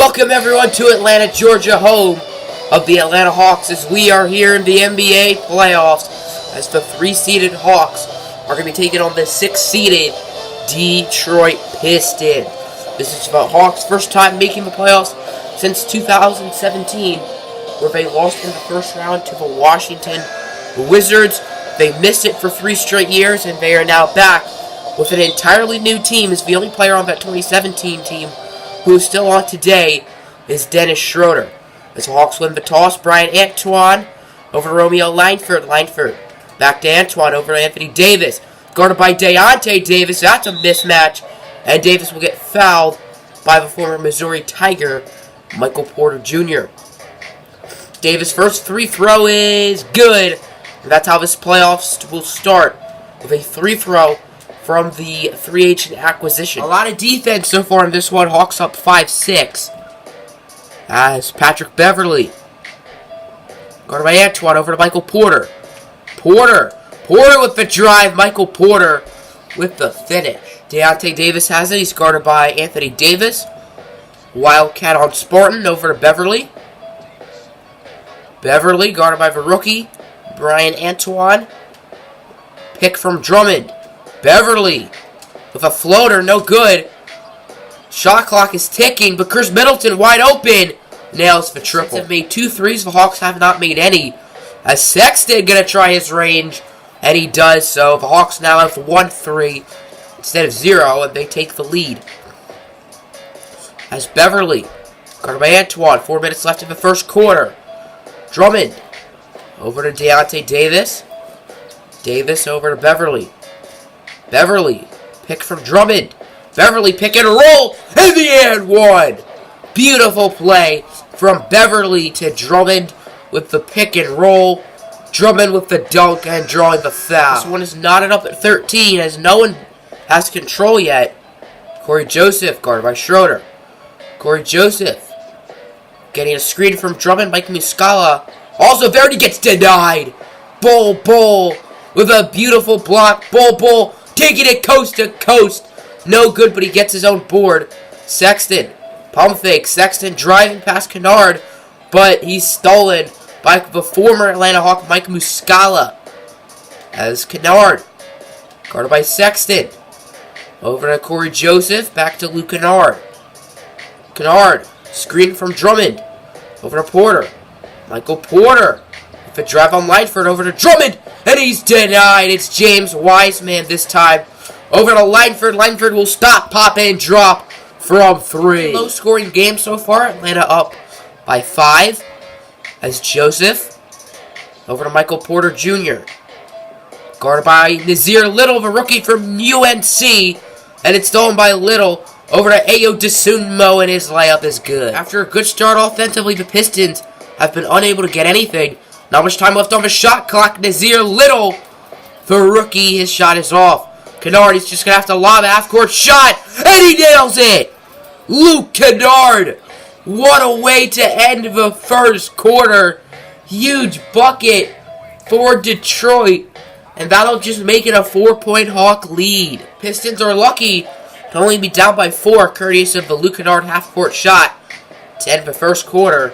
Welcome everyone to Atlanta, Georgia, home of the Atlanta Hawks, as we are here in the NBA playoffs as the 3-seeded Hawks are going to be taking on the 6-seeded Detroit Pistons. This is the Hawks' first time making the playoffs since 2017, where they lost in the first round to the Washington Wizards. They missed it for 3 straight years, and they are now back with an entirely new team. As the only player on that 2017 team who is still on today is Dennis Schroeder. As the Hawks win the toss, Brian Antoine over to Romeo Langford. Langford back to Antoine over to Anthony Davis. Guarded by Deontay Davis. That's a mismatch. And Davis will get fouled by the former Missouri Tiger, Michael Porter Jr. Davis' first free throw is good. And that's how this playoffs will start, with a free throw from the free agent acquisition. A lot of defense so far in this one. Hawks up 5-6. As Patrick Beverly, guarded by Antoine, over to Michael Porter. Porter with the drive. Michael Porter with the finish. Deontay Davis has it. He's guarded by Anthony Davis. Wildcat on Spartan, over to Beverly. Beverly guarded by the rookie, Brian Antoine. Pick from Drummond. Beverly with a floater, no good. Shot clock is ticking, but Chris Middleton wide open nails the triple. Have made 2 threes. The Hawks have not made any. As Sexton gonna try his range, and he does so. The Hawks now have 1 3 instead of 0, and they take the lead. As Beverly guarded by Antoine, 4 minutes left in the first quarter. Drummond over to Deontay Davis. Davis over to Beverly. Beverly, pick from Drummond. Beverly, pick and roll, and the and one. Beautiful play from Beverly to Drummond with the pick and roll. Drummond with the dunk and drawing the foul. This one is knotted up at 13 as no one has control yet. Corey Joseph, guarded by Schroeder. Corey Joseph getting a screen from Drummond. Mike Muscala. Also, Verdi gets denied. Bull with a beautiful block. Bull taking it coast to coast. No good, but he gets his own board. Sexton, pump fake. Sexton driving past Kennard, but he's stolen by the former Atlanta Hawk, Mike Muscala. As Kennard, guarded by Sexton. Over to Corey Joseph, back to Luke Kennard. Kennard, screen from Drummond. Over to Porter. Michael Porter with a drive on Langford, over to Drummond, and he's denied. It's James Wiseman this time. Over to Langford. Langford will stop, pop, and drop from 3. Low-scoring game so far. Atlanta up by 5. As Joseph over to Michael Porter Jr. Guarded by Nazir Little, the rookie from UNC. And it's stolen by Little. Over to Ayo Dosunmu, and his layup is good. After a good start offensively, the Pistons have been unable to get anything. Not much time left on the shot clock. Nazir Little, the rookie, his shot is off. Kennard, he's just going to have to lob a half-court shot, and he nails it! Luke Kennard! What a way to end the first quarter. Huge bucket for Detroit, and that'll just make it a 4-point Hawk lead. Pistons are lucky to only be down by 4, courtesy of the Luke Kennard half-court shot to end the first quarter.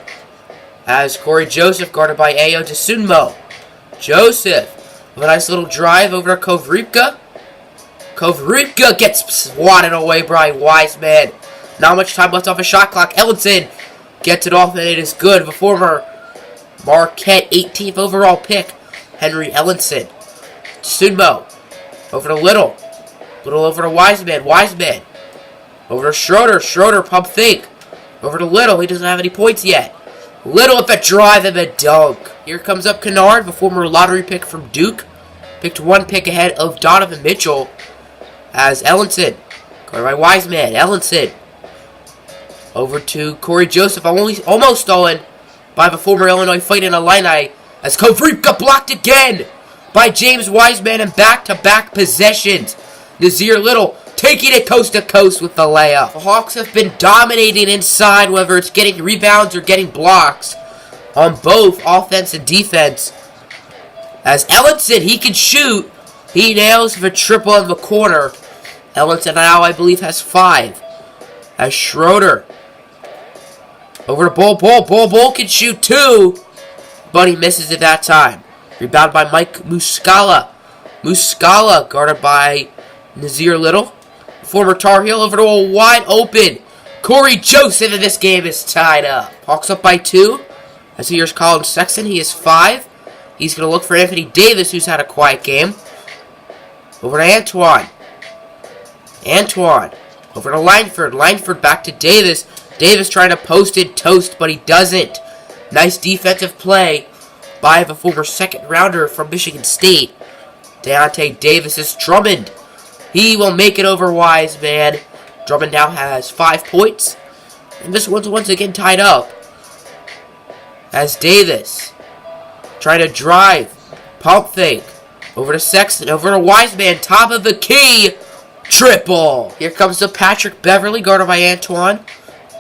As Corey Joseph, guarded by Ayo Dosunmu. Joseph with a nice little drive over to Kovripka. Kovripka gets swatted away by Wiseman. Not much time left off the shot clock. Ellenson gets it off, and it is good. The former Marquette 18th overall pick, Henry Ellenson. Dosunmu over to Little. Little over to Wiseman. Wiseman over to Schroeder. Schroeder pump fake. Over to Little. He doesn't have any points yet. Little with the drive and the dunk. Here comes up Kennard, the former lottery pick from Duke. Picked 1 pick ahead of Donovan Mitchell. As Ellenson, guarded by Wiseman. Ellenson over to Corey Joseph. Almost stolen by the former Illinois Fighting Illini. As Kovripka blocked again by James Wiseman in back-to-back possessions. Nazir Little taking it coast to coast with the layup. The Hawks have been dominating inside, whether it's getting rebounds or getting blocks on both offense and defense. As Ellenson, he can shoot. He nails the triple in the corner. Ellenson now, I believe, has 5. As Schroeder Over to Bull can shoot two, but he misses it that time. Rebound by Mike Muscala. Muscala guarded by Nazir Little. Former Tar Heel over to a wide open Corey Joseph, and this game is tied up. Hawks up by 2. As here's Colin Sexton. He is 5. He's going to look for Anthony Davis, who's had a quiet game. Over to Antoine. Antoine. Over to Langford. Langford back to Davis. Davis trying to post it toast, but he doesn't. Nice defensive play by the former second rounder from Michigan State. Deontay Davis is Drummond. He will make it over Wiseman. Drummond now has 5 points. And this one's once again tied up. As Davis trying to drive. Pump fake. Over to Sexton. Over to Wiseman. Top of the key. Triple. Here comes the Patrick Beverly, guarded by Antoine.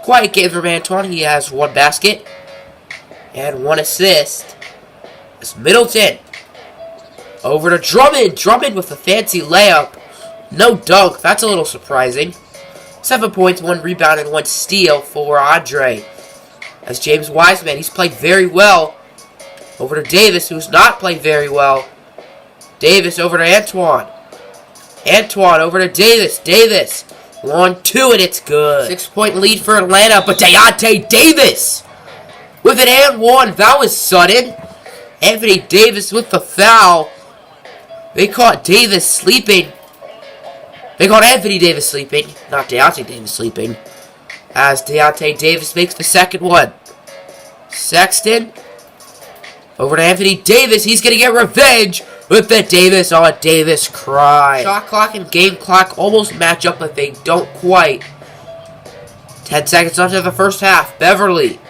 Quiet game from Antoine. He has 1 basket and 1 assist. It's Middleton. Over to Drummond. Drummond with a fancy layup. No dunk. That's a little surprising. 7 points, 1 rebound, and 1 steal for Andre. As James Wiseman, he's played very well. Over to Davis, who's not played very well. Davis over to Antoine. Antoine over to Davis. Davis. 1-2, and it's good. 6-point lead for Atlanta, but Deontay Davis with an and 1. That was sudden. Anthony Davis with the foul. They caught Davis sleeping. They caught Anthony Davis sleeping, not Deontay Davis sleeping. As Deontay Davis makes the second one. Sexton. Over to Anthony Davis. He's going to get revenge with the Davis on Davis cry. Shot clock and game clock almost match up, but they don't quite. 10 seconds left of the first half. Beverly.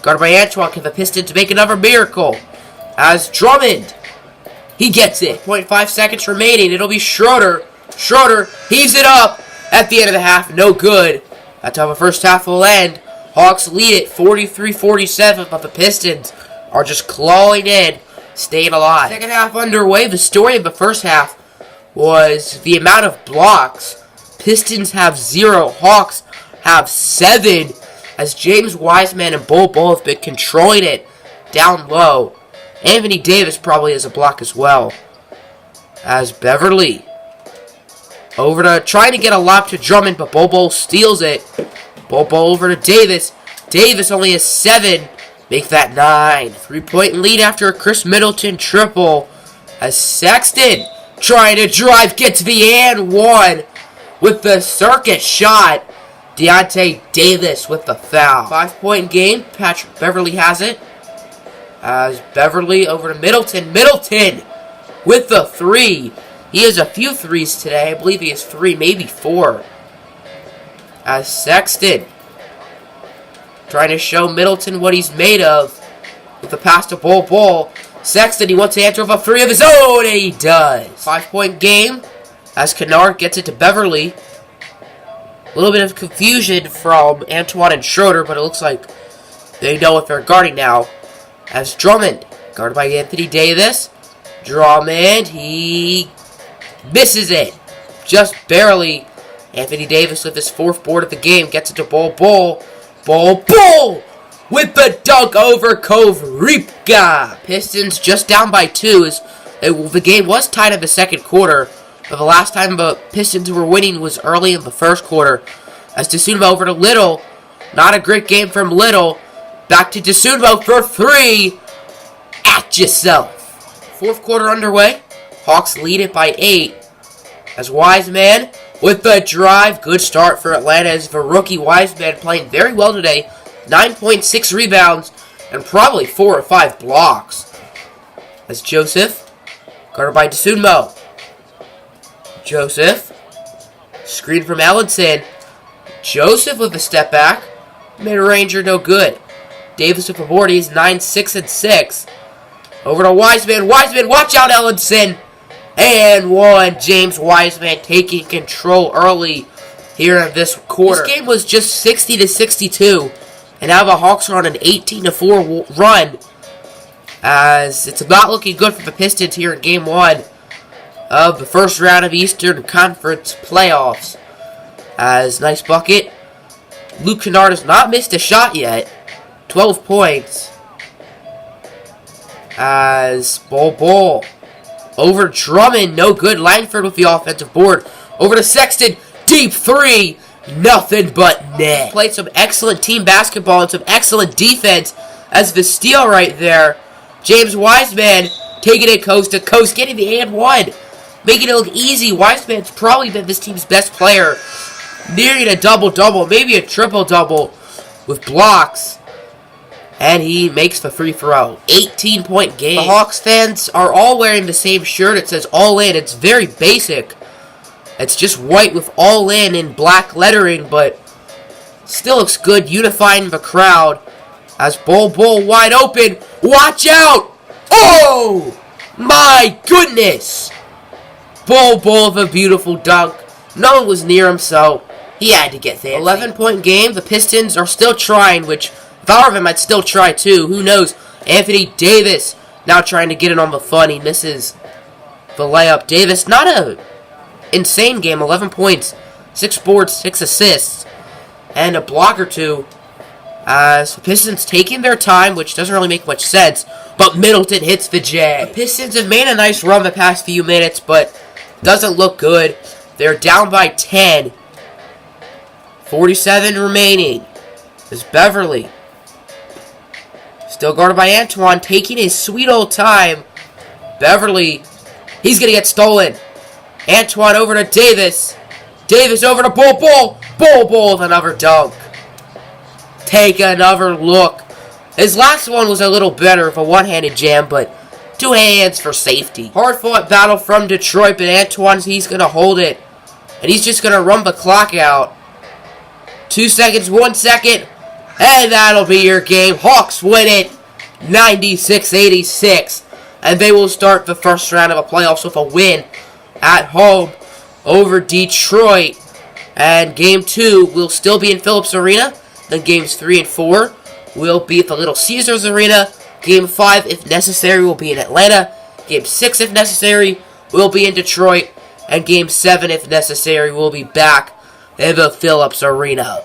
Guarded by Antoine. Can the Pistons make another miracle? As Drummond. He gets it. 0.5 seconds remaining. It'll be Schroeder. Schroeder heaves it up at the end of the half. No good. That's how the first half will end. Hawks lead it 43-47, but the Pistons are just clawing in, staying alive. Second half underway. The story of the first half was the amount of blocks. Pistons have 0. Hawks have 7. As James Wiseman and Bull have been controlling it down low. Anthony Davis probably has a block as well. As Beverly over to trying to get a lob to Drummond, but Bull steals it. Bull over to Davis. Davis only has 7. Make that 9. 3-point lead after a Chris Middleton triple. As Sexton trying to drive, gets the and 1 with the circuit shot. Deontay Davis with the foul. 5-point game. Patrick Beverly has it. As Beverly over to Middleton. Middleton with the 3. He has a few threes today. I believe he has 3, maybe 4. As Sexton trying to show Middleton what he's made of with the pass to Bull. Sexton, he wants to answer with a 3 of his own, and he does. 5-point game as Kennard gets it to Beverly. A little bit of confusion from Antoine and Schroeder, but it looks like they know what they're guarding now. As Drummond, guarded by Anthony Davis. Drummond, he misses it. Just barely. Anthony Davis with his 4th board of the game gets it to Bull. Bull with the dunk over Kovripka. Pistons just down by 2. The game was tied in the second quarter. But the last time the Pistons were winning was early in the first quarter. As DeSunmo over to Little. Not a great game from Little. Back to DeSunmo for 3. At yourself. 4th quarter underway. Hawks lead it by 8. As Wiseman with the drive. Good start for Atlanta as the rookie Wiseman playing very well today. 9.6 rebounds and probably 4 or 5 blocks. As Joseph, guarded by DeSunmo. Joseph, screen from Ellenson. Joseph with a step back. Mid-ranger, no good. Davis with the board. He's 9, 6, and 6. Over to Wiseman. Wiseman, watch out, Ellenson. And 1. James Wiseman taking control early here in this quarter. This game was just 60-62. And now the Hawks are on an 18-4 run. As it's not looking good for the Pistons here in Game 1 of the first round of Eastern Conference playoffs. As nice bucket Luke Kennard has not missed a shot yet. 12 points. As Bol over Drummond, no good. Langford with the offensive board. Over to Sexton, deep three, nothing but net. Played some excellent team basketball and some excellent defense as the steal right there. James Wiseman taking it coast to coast, getting the and one, making it look easy. Wiseman's probably been this team's best player, nearing a double-double, maybe a triple-double with blocks. And he makes the free throw. 18-point game. The Hawks fans are all wearing the same shirt. It says All In. It's very basic. It's just white with All In black lettering, but still looks good, unifying the crowd. As Bol wide open. Watch out! Oh! My goodness! Bol with a beautiful dunk. No one was near him, so he had to get there. 11-point game. The Pistons are still trying, which Valorant might still try too. Who knows? Anthony Davis now trying to get it on the fun. He misses the layup. Davis, not a insane game. 11 points, 6 boards, 6 assists, and a block or two. As the Pistons taking their time, which doesn't really make much sense, but Middleton hits the J. The Pistons have made a nice run the past few minutes, but doesn't look good. They're down by 10. 47 remaining. There's Beverly. Still guarded by Antoine, taking his sweet old time. Beverly, he's going to get stolen. Antoine over to Davis. Davis over to Bol with another dunk. Take another look. His last one was a little better of a one-handed jam, but 2 hands for safety. Hard-fought battle from Detroit, but Antoine's, he's going to hold it. And he's just going to run the clock out. 2 seconds, 1 second. And that'll be your game. Hawks win it 96-86. And they will start the first round of the playoffs with a win at home over Detroit. And Game 2 will still be in Phillips Arena. Then Games 3 and 4 will be at the Little Caesars Arena. Game 5, if necessary, will be in Atlanta. Game 6, if necessary, will be in Detroit. And Game 7, if necessary, will be back in the Phillips Arena.